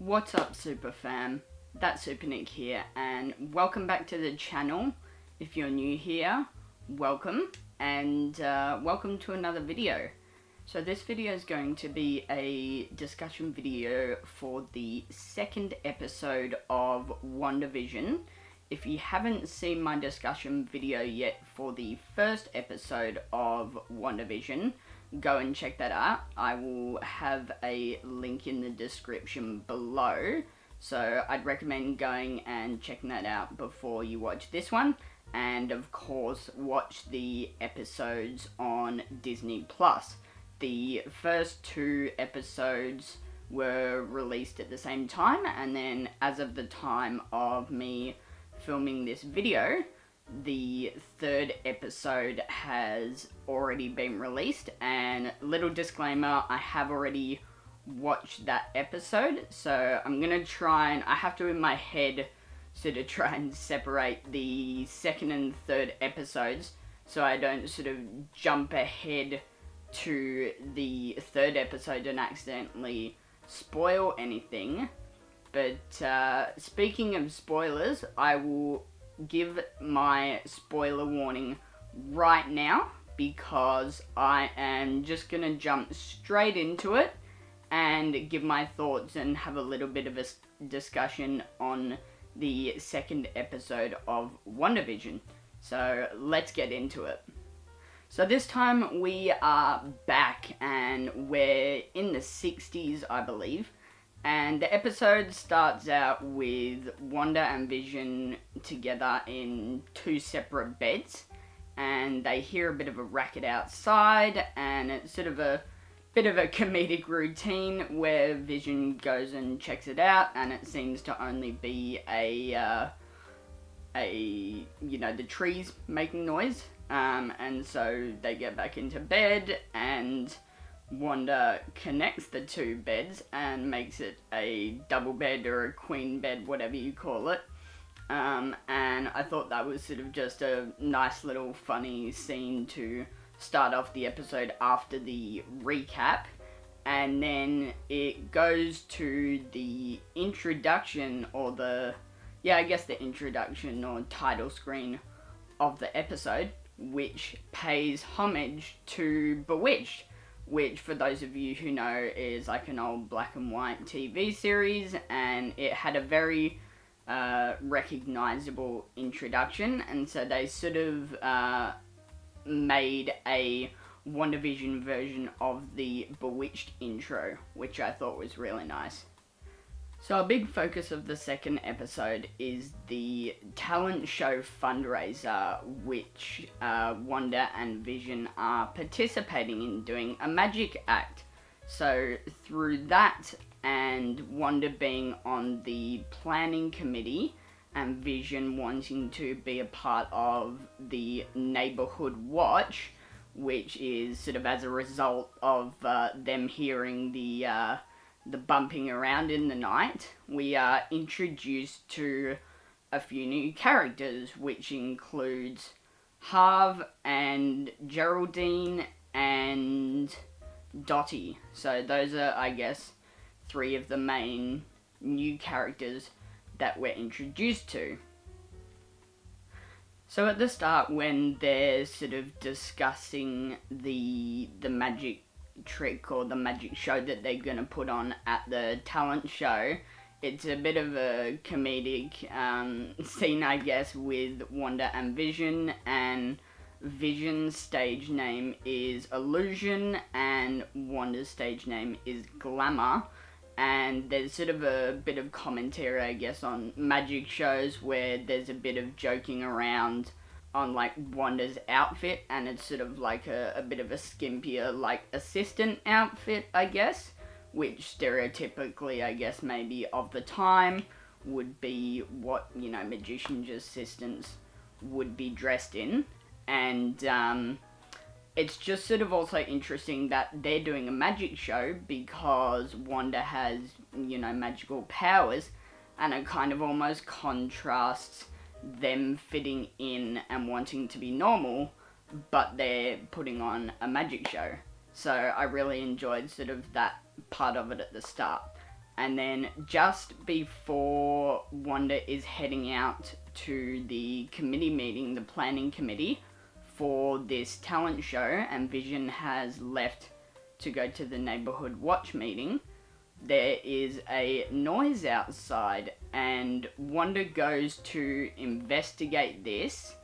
What's up, Super Fam? That's Super Nick here, and welcome back to the channel. If you're new here, welcome, and welcome to another video. So this video is going to be a discussion video for the second episode of WandaVision. If you haven't seen my discussion video yet for the first episode of WandaVision, go and check that out. I will have a link in the description below, so I'd recommend going and checking that out before you watch this one, and of course watch the episodes on Disney+. The first two episodes were released at the same time, and then as of the time of me filming this video, the third episode has already been released. And little disclaimer, I have already watched that episode, so I'm gonna try and I have to in my head sort of try and separate the second and third episodes so I don't sort of jump ahead to the third episode and accidentally spoil anything. But speaking of spoilers, I will give my spoiler warning right now, because I am just gonna jump straight into it and give my thoughts and have a little bit of a discussion on the second episode of WandaVision. So let's get into it. So this time we are back, and we're in the 60s, I believe. And the episode starts out with Wanda and Vision together in two separate beds, and they hear a bit of a racket outside, and it's sort of a bit of a comedic routine where Vision goes and checks it out, and it seems to only be the trees making noise, and so they get back into bed, and Wanda connects the two beds and makes it a double bed or a queen bed, whatever you call it. And I thought that was sort of just a nice little funny scene to start off the episode after the recap. And then it goes to the introduction, or the introduction or title screen of the episode, which pays homage to Bewitched, which, for those of you who know, is like an old black and white TV series, and it had a very recognizable introduction, and so they sort of made a WandaVision version of the Bewitched intro, which I thought was really nice. So a big focus of the second episode is the talent show fundraiser, which Wanda and Vision are participating in, doing a magic act. So through that, and Wanda being on the planning committee, and Vision wanting to be a part of the neighborhood watch, which is sort of as a result of them hearing the bumping around in the night, we are introduced to a few new characters, which includes Harv and Geraldine and Dottie. So those are, I guess, three of the main new characters that we're introduced to. So at the start, when they're sort of discussing the magic trick or the magic show that they're going to put on at the talent show, it's a bit of a comedic scene, I guess, with Wanda and Vision, and Vision's stage name is Illusion and Wanda's stage name is Glamour, and there's sort of a bit of commentary, I guess, on magic shows where there's a bit of joking around on like Wanda's outfit, and it's sort of like a bit of a skimpier like assistant outfit, I guess, which stereotypically, I guess, maybe of the time would be what, you know, magician's assistants would be dressed in. And it's just sort of also interesting that they're doing a magic show because Wanda has, you know, magical powers, and it kind of almost contrasts them fitting in and wanting to be normal, but they're putting on a magic show. So I really enjoyed sort of that part of it at the start. And then just before Wanda is heading out to the committee meeting, the planning committee for this talent show, and Vision has left to go to the neighborhood watch meeting, there is a noise outside, and Wanda goes to investigate this,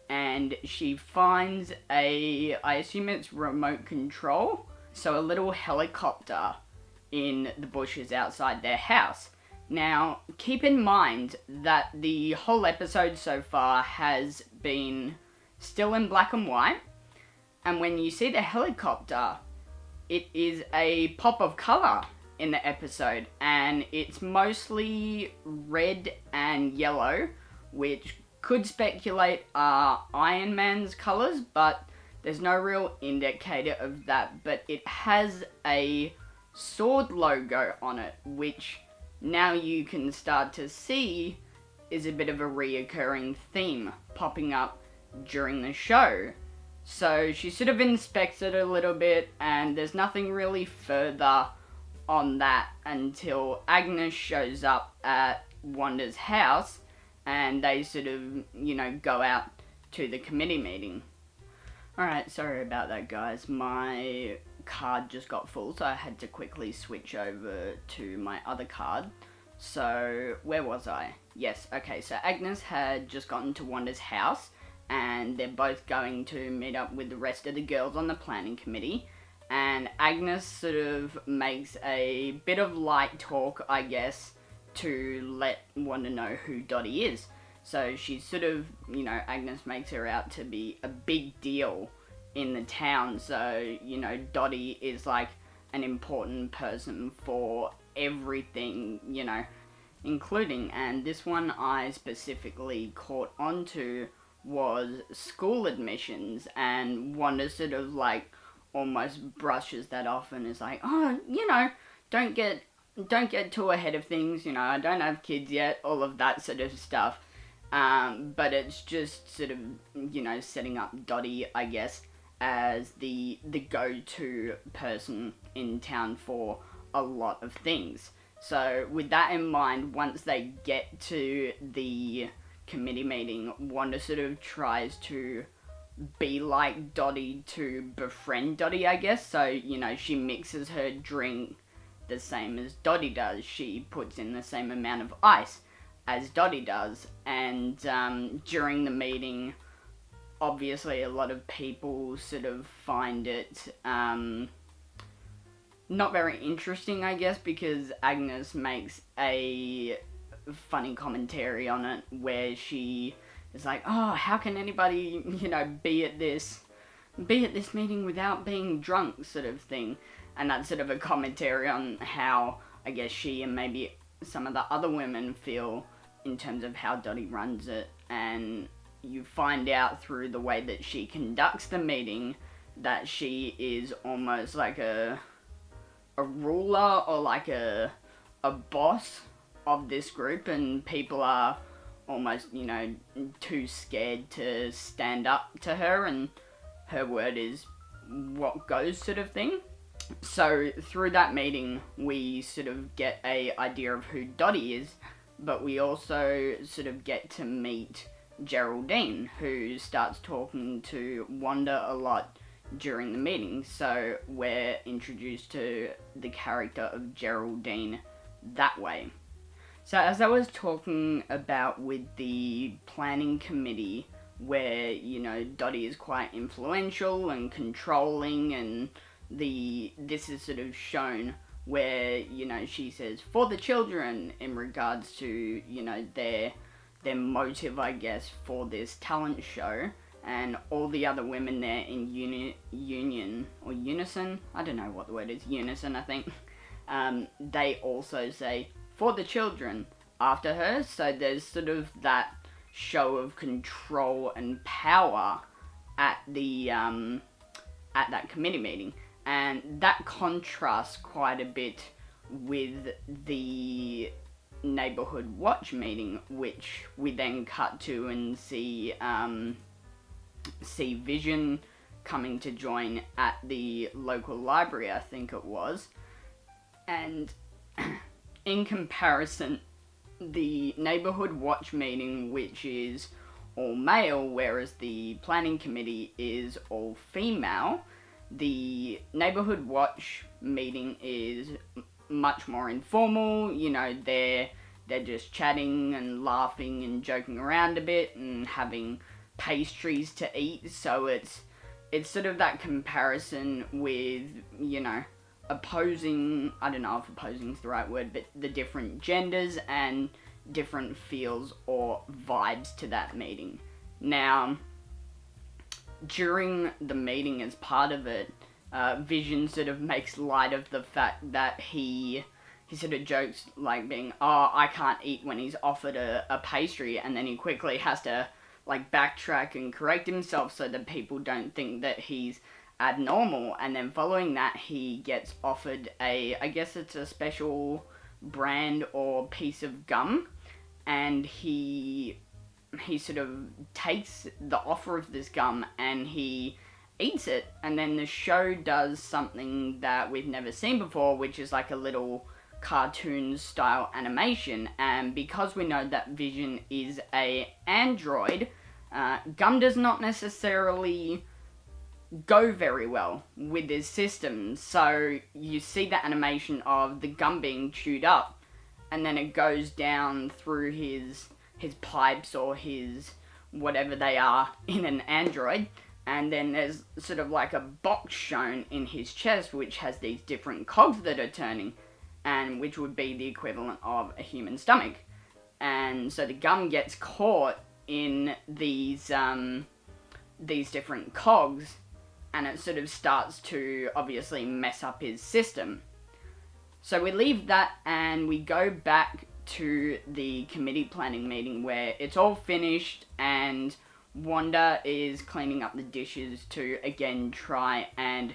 and she finds I assume it's remote control, so a little helicopter in the bushes outside their house. Now, keep in mind that the whole episode so far has been still in black and white, and when you see the helicopter, it is a pop of colour in the episode, and it's mostly red and yellow, which could speculate are Iron Man's colours, but there's no real indicator of that. But it has a sword logo on it, which now you can start to see is a bit of a reoccurring theme popping up during the show. So she sort of inspects it a little bit, and there's nothing really further on that until Agnes shows up at Wanda's house, and they sort of, go out to the committee meeting. Alright, sorry about that, guys. My card just got full, so I had to quickly switch over to my other card. So, where was I? Yes, okay, so Agnes had just gotten to Wanda's house, and they're both going to meet up with the rest of the girls on the planning committee. And Agnes sort of makes a bit of light talk, I guess, to let Wanda know who Dottie is. So she's sort of, Agnes makes her out to be a big deal in the town. So, Dottie is like an important person for everything, including, and this one I specifically caught onto, was school admissions, and Wanda sort of like almost brushes that off and is like, oh, don't get too ahead of things, I don't have kids yet, all of that sort of stuff. But it's just sort of, setting up Dottie, I guess, as the go-to person in town for a lot of things. So with that in mind, once they get to the committee meeting, Wanda sort of tries to be like Dottie to befriend Dottie, I guess. So, she mixes her drink the same as Dottie does. She puts in the same amount of ice as Dottie does. And during the meeting, obviously a lot of people sort of find it not very interesting, I guess, because Agnes makes a funny commentary on it where she is like, oh, how can anybody, be at this meeting without being drunk, sort of thing. And that's sort of a commentary on how, I guess, she and maybe some of the other women feel in terms of how Dottie runs it. And you find out through the way that she conducts the meeting that she is almost like a ruler or like a boss of this group, and people are almost, too scared to stand up to her, and her word is what goes, sort of thing. So through that meeting, we sort of get a idea of who Dottie is, but we also sort of get to meet Geraldine, who starts talking to Wanda a lot during the meeting. So we're introduced to the character of Geraldine that way. So as I was talking about with the planning committee, where, Dottie is quite influential and controlling, and this is sort of shown where, she says, for the children, in regards to, their motive, I guess, for this talent show, and all the other women there in unison, I don't know what the word is, unison, I think, they also say, for the children, after her. So there's sort of that show of control and power at the at that committee meeting, and that contrasts quite a bit with the neighborhood watch meeting, which we then cut to and see Vision coming to join at the local library, I think it was. And in comparison, the neighborhood watch meeting, which is all male, whereas the planning committee is all female, the neighborhood watch meeting is much more informal. You know, they're just chatting and laughing and joking around a bit and having pastries to eat. So it's sort of that comparison with, you know, opposing, I don't know if opposing is the right word, but the different genders and different feels or vibes to that meeting. Now, during the meeting, as part of it, Vision sort of makes light of the fact that he sort of jokes, like, being, oh, I can't eat, when he's offered a pastry, and then he quickly has to, like, backtrack and correct himself so that people don't think that he's abnormal. And then following that, he gets offered I guess it's a special brand or piece of gum, and he sort of takes the offer of this gum and he eats it, and then the show does something that we've never seen before, which is like a little cartoon style animation. And because we know that Vision is a android, gum does not necessarily go very well with his system. So you see the animation of the gum being chewed up, and then it goes down through his pipes or his whatever they are in an android, and then there's sort of like a box shown in his chest which has these different cogs that are turning, and which would be the equivalent of a human stomach. And so the gum gets caught in these different cogs, and it sort of starts to obviously mess up his system. So we leave that and we go back to the committee planning meeting where it's all finished and Wanda is cleaning up the dishes to again try and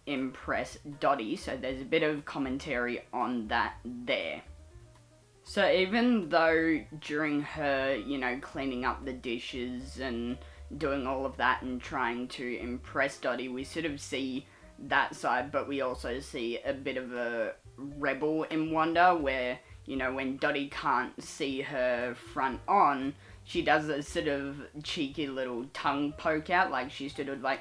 impress Dottie. So there's a bit of commentary on that there. So even though during her, you know, cleaning up the dishes and doing all of that and trying to impress Dottie, we sort of see that side, but we also see a bit of a rebel in Wanda where, you know, when Dottie can't see her front on, she does a sort of cheeky little tongue poke out, like she's sort of like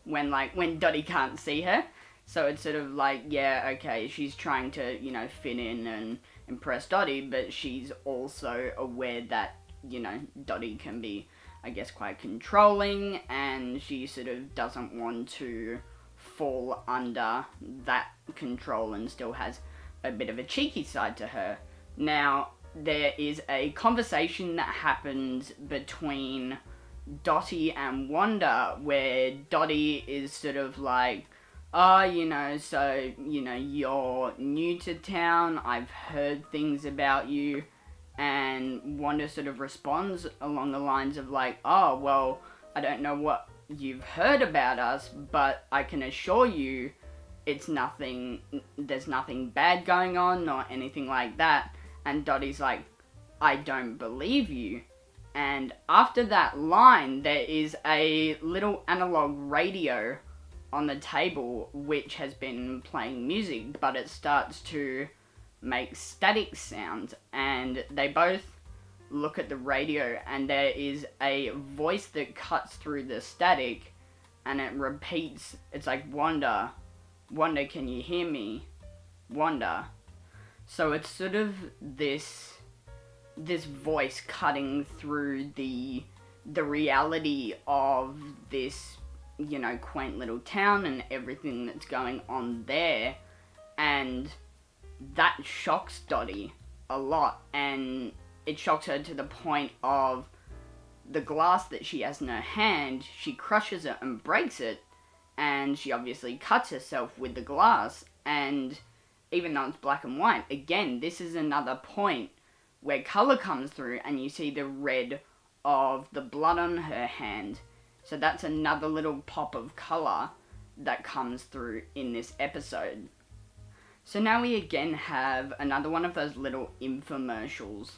when Dottie can't see her. So it's sort of like, yeah, okay, she's trying to, you know, fit in and impress Dottie, but she's also aware that, you know, Dottie can be, I guess, quite controlling, and she sort of doesn't want to fall under that control and still has a bit of a cheeky side to her. Now, there is a conversation that happens between Dottie and Wanda where Dottie is sort of like, oh, you know, so, you know, you're new to town, I've heard things about you, and Wanda sort of responds along the lines of like, oh, well, I don't know what you've heard about us, but I can assure you it's nothing, there's nothing bad going on or anything like that. And Dottie's like, I don't believe you. And after that line, there is a little analog radio on the table which has been playing music, but it starts to make static sounds, and they both look at the radio and there is a voice that cuts through the static and it repeats, it's like, Wanda, Wanda, can you hear me? Wanda. So it's sort of this voice cutting through the reality of this, you know, quaint little town and everything that's going on there, and that shocks Dottie a lot, and it shocks her to the point of the glass that she has in her hand, she crushes it and breaks it, and she obviously cuts herself with the glass. And even though it's black and white, again, this is another point where colour comes through and you see the red of the blood on her hand. So that's another little pop of colour that comes through in this episode. So now we again have another one of those little infomercials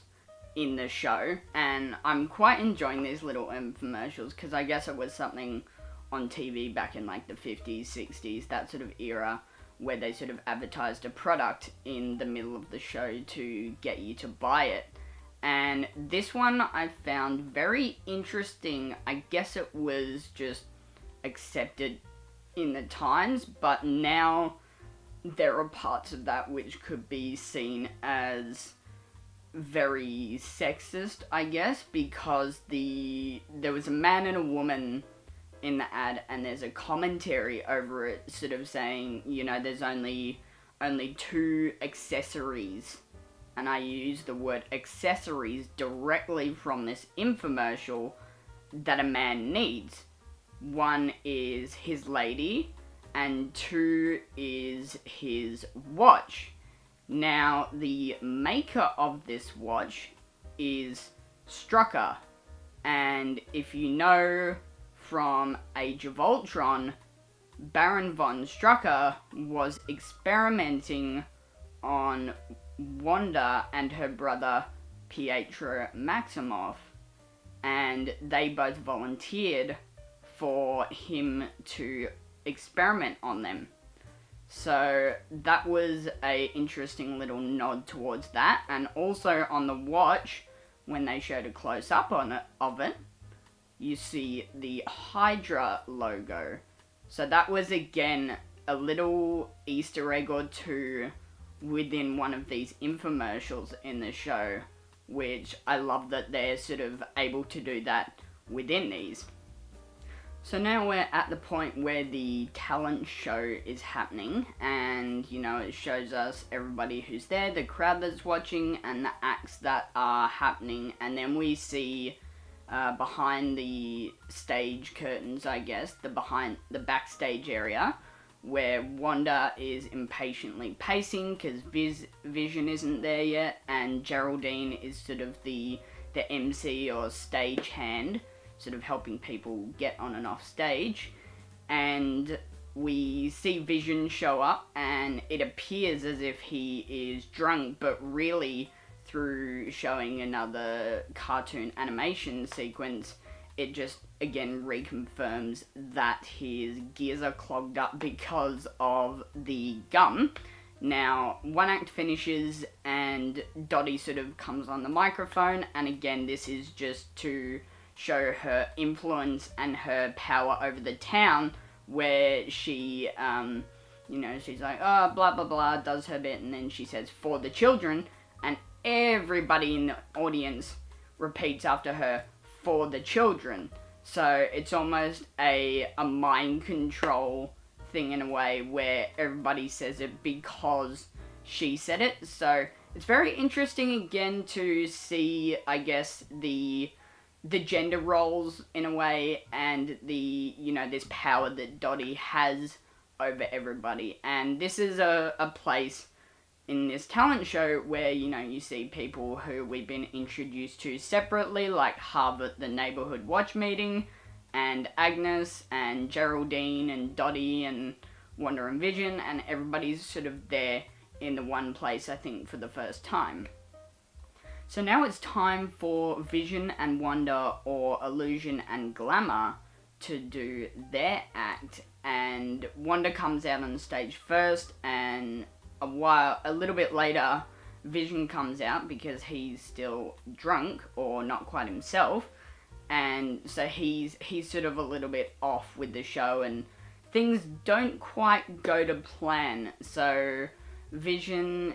in the show, and I'm quite enjoying these little infomercials because I guess it was something on TV back in like the 50s, 60s, that sort of era, where they sort of advertised a product in the middle of the show to get you to buy it. And this one I found very interesting. I guess it was just accepted in the times, but now there are parts of that which could be seen as very sexist, I guess, because there was a man and a woman in the ad, and there's a commentary over it sort of saying, there's only 2 accessories, and I use the word accessories directly from this infomercial, that a man needs. 1 is his lady, and 2 is his watch. Now, the maker of this watch is Strucker, and if you know from Age of Ultron, Baron von Strucker was experimenting on Wanda and her brother Pietro Maximoff, and they both volunteered for him to experiment on them. So that was a interesting little nod towards that. And also on the watch, when they showed a close-up of it, you see the Hydra logo. So that was, again, a little Easter egg or two within one of these infomercials in the show, which I love that they're sort of able to do that within these. So now we're at the point where the talent show is happening, and, it shows us everybody who's there, the crowd that's watching, and the acts that are happening, and then we see behind the stage curtains, I guess, the backstage area, where Wanda is impatiently pacing because Vision isn't there yet, and Geraldine is sort of the MC or stage hand, sort of helping people get on and off stage. And we see Vision show up, and it appears as if he is drunk, but really, through showing another cartoon animation sequence, it just, again, reconfirms that his gears are clogged up because of the gum. Now, one act finishes, and Dottie sort of comes on the microphone, and again, this is just to show her influence and her power over the town, where she, she's like, oh, blah, blah, blah, does her bit, and then she says, for the children, and everybody in the audience repeats after her, for the children. So it's almost a mind control thing in a way, where everybody says it because she said it. So it's very interesting, again, to see, I guess, the gender roles in a way, and the, this power that Dottie has over everybody. And this is a place in this talent show where, you see people who we've been introduced to separately, like Harvard, the neighborhood watch meeting, and Agnes, and Geraldine, and Dottie, and Wanda and Vision, and everybody's sort of there in the one place, I think, for the first time. So now it's time for Vision and Wanda, or Illusion and Glamour, to do their act. And Wanda comes out on stage first, and a little bit later, Vision comes out because he's still drunk, or not quite himself. And so he's sort of a little bit off with the show, and things don't quite go to plan. So Vision,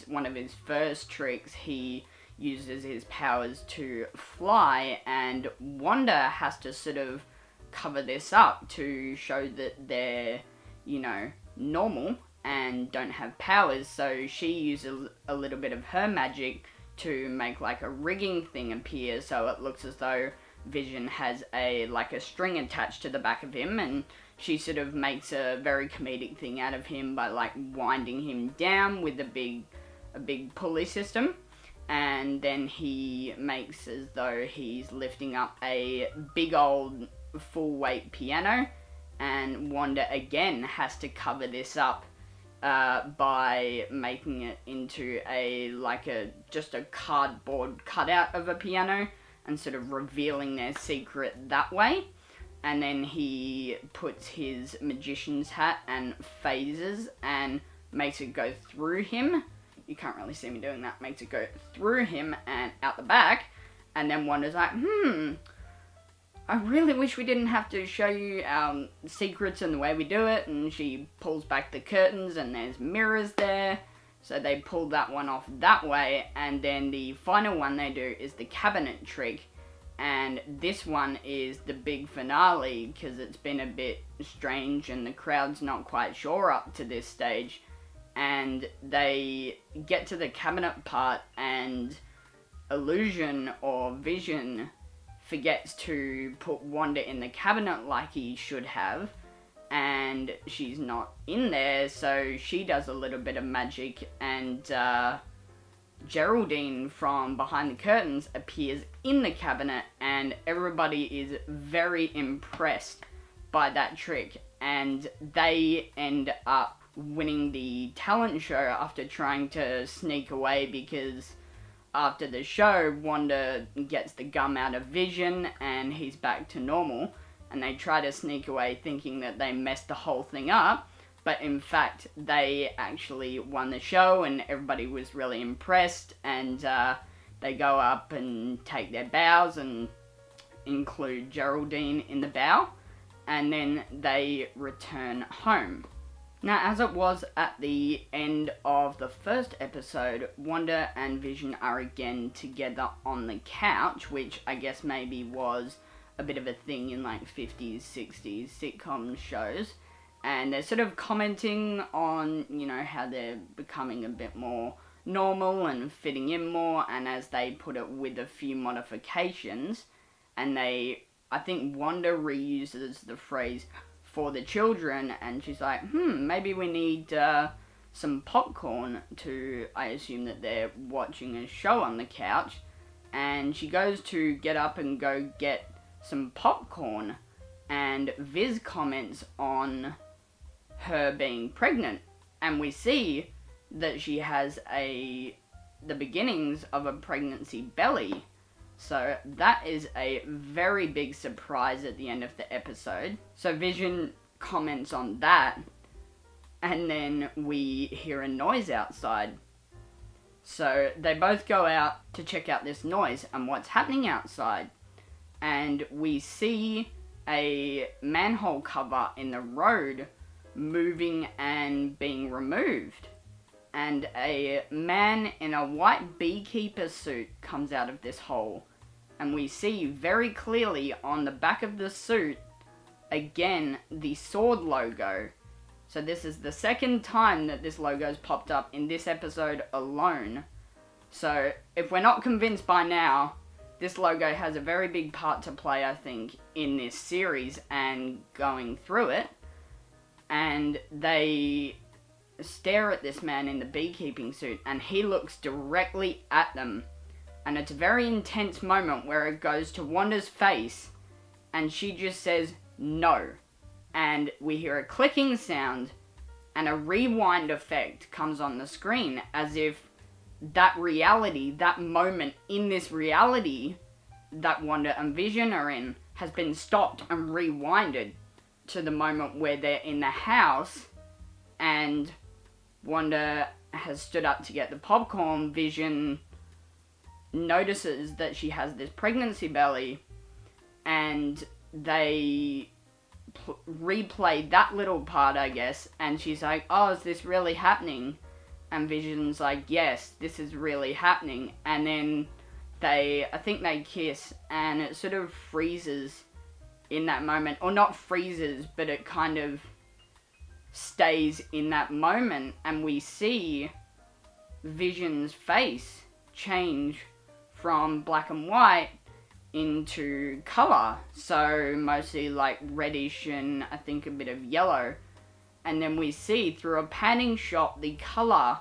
one of his first tricks, he uses his powers to fly, and Wanda has to sort of cover this up to show that they're, normal and don't have powers. So she uses a little bit of her magic to make like a rigging thing appear, so it looks as though Vision has a string attached to the back of him, and she sort of makes a very comedic thing out of him by winding him down with a big pulley system. And then he makes as though he's lifting up a big old full weight piano, and Wanda again has to cover this up by making it into just a cardboard cutout of a piano, and sort of revealing their secret that way. and then he puts his magician's hat and phases and makes it go through him. You can't really see me doing that. Makes it go through him and out the back. And then Wanda's like, I really wish we didn't have to show you our secrets and the way we do it. And she pulls back the curtains and there's mirrors there. So they pull that one off that way. And then the final one they do is the cabinet trick. And this one is the big finale because it's been a bit strange and the crowd's not quite sure up to this stage. And they get to the cabinet part and Illusion or Vision forgets to put Wanda in the cabinet like he should have. And she's not in there, so she does a little bit of magic and Geraldine from behind the curtains appears in the cabinet and everybody is very impressed by that trick and they end up winning the talent show after trying to sneak away because after the show Wanda gets the gum out of Vision and he's back to normal and they try to sneak away thinking that they messed the whole thing up. But in fact, they actually won the show and everybody was really impressed and they go up and take their bows and include Geraldine in the bow and then they return home. Now, as it was at the end of the first episode, Wanda and Vision are again together on the couch, which I guess maybe was a bit of a thing in like 50s, 60s sitcom shows. And they're sort of commenting on, you know, how they're becoming a bit more normal and fitting in more, and as they put it, with a few modifications. And I think Wanda reuses the phrase for the children, and she's like, maybe we need some popcorn to, I assume that they're watching a show on the couch. And she goes to get up and go get some popcorn, and Viz comments on her being pregnant, and we see that she has the beginnings of a pregnancy belly. So that is a very big surprise at the end of the episode. So Vision comments on that, and then we hear a noise outside. So they both go out to check out this noise and what's happening outside. And we see a manhole cover in the road moving and being removed. And a man in a white beekeeper suit comes out of this hole. And we see very clearly on the back of the suit, again, the sword logo. So this is the second time that this logo's popped up in this episode alone. So if we're not convinced by now, this logo has a very big part to play, I think, in this series and going through it. And they stare at this man in the beekeeping suit and he looks directly at them. And it's a very intense moment where it goes to Wanda's face and she just says, no. And we hear a clicking sound and a rewind effect comes on the screen as if that reality, that moment in this reality that Wanda and Vision are in has been stopped and rewinded to the moment where they're in the house and Wanda has stood up to get the popcorn. Vision notices that she has this pregnancy belly and they replay that little part, I guess, and she's like, oh, is this really happening? And Vision's like, yes, this is really happening. And then I think they kiss and it sort of freezes in that moment, or not freezes, but it kind of stays in that moment and we see Vision's face change from black and white into colour, so mostly like reddish and I think a bit of yellow, and then we see through a panning shot the colour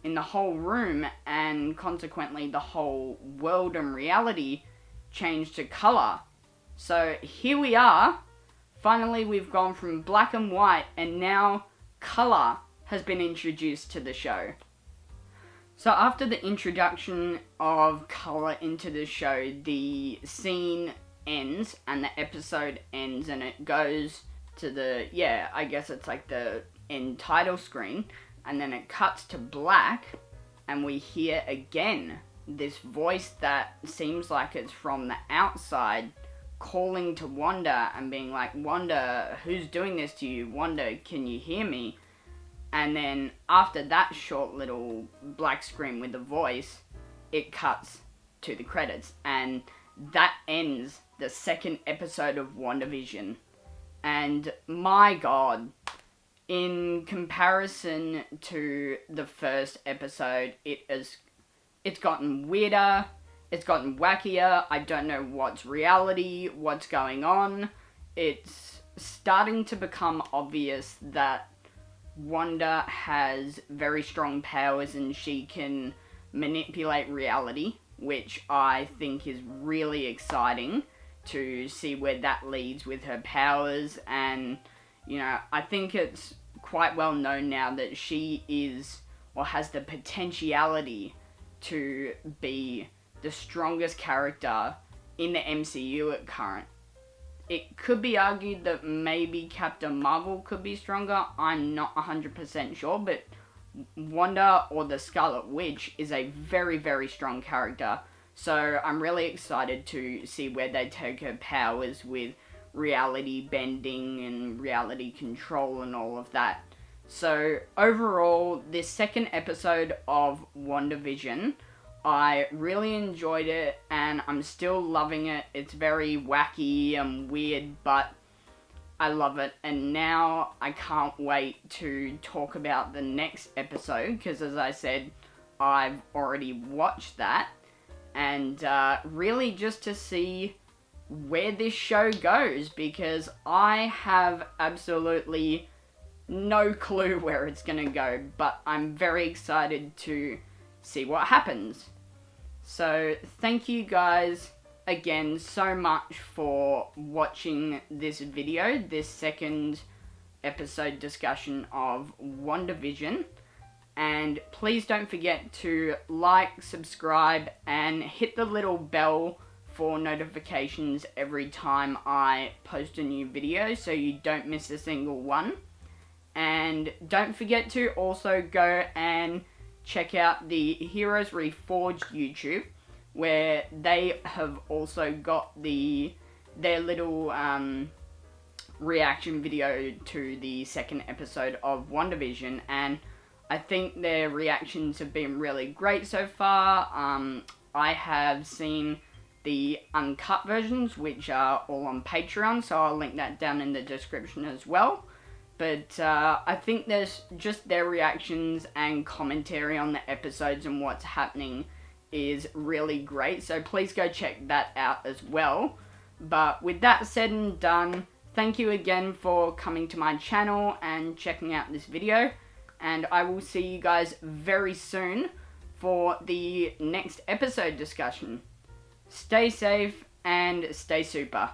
in the whole room and consequently the whole world and reality change to colour. So here we are, finally we've gone from black and white and now colour has been introduced to the show. So after the introduction of colour into the show, the scene ends, and the episode ends, and it goes to the, yeah, I guess it's like the end title screen, and then it cuts to black, and we hear again this voice that seems like it's from the outside, calling to Wanda and being like, Wanda, who's doing this to you? Wanda, can you hear me? And then after that short little black screen with the voice, it cuts to the credits. And that ends the second episode of WandaVision. And my god, in comparison to the first episode, it's gotten weirder, it's gotten wackier. I don't know what's reality, what's going on. It's starting to become obvious that Wanda has very strong powers and she can manipulate reality, which I think is really exciting to see where that leads with her powers. And, you know, I think it's quite well known now that she is, or has the potentiality to be the strongest character in the MCU at current. It could be argued that maybe Captain Marvel could be stronger. I'm not 100% sure, but Wanda, or the Scarlet Witch, is a very, very strong character. So I'm really excited to see where they take her powers with reality bending and reality control and all of that. So overall, this second episode of WandaVision, I really enjoyed it, and I'm still loving it. It's very wacky and weird, but I love it. And now I can't wait to talk about the next episode, because as I said, I've already watched that. And really just to see where this show goes, because I have absolutely no clue where it's going to go, but I'm very excited to see what happens. So thank you guys again so much for watching this video, this second episode discussion of WandaVision. And please don't forget to like, subscribe, and hit the little bell for notifications every time I post a new video so you don't miss a single one. And don't forget to also go and check out the Heroes Reforged YouTube, where they have also got their little reaction video to the second episode of WandaVision, and I think their reactions have been really great so far. I have seen the uncut versions, which are all on Patreon, so I'll link that down in the description as well. But I think there's just their reactions and commentary on the episodes and what's happening is really great. So please go check that out as well. But with that said and done, thank you again for coming to my channel and checking out this video. And I will see you guys very soon for the next episode discussion. Stay safe and stay super.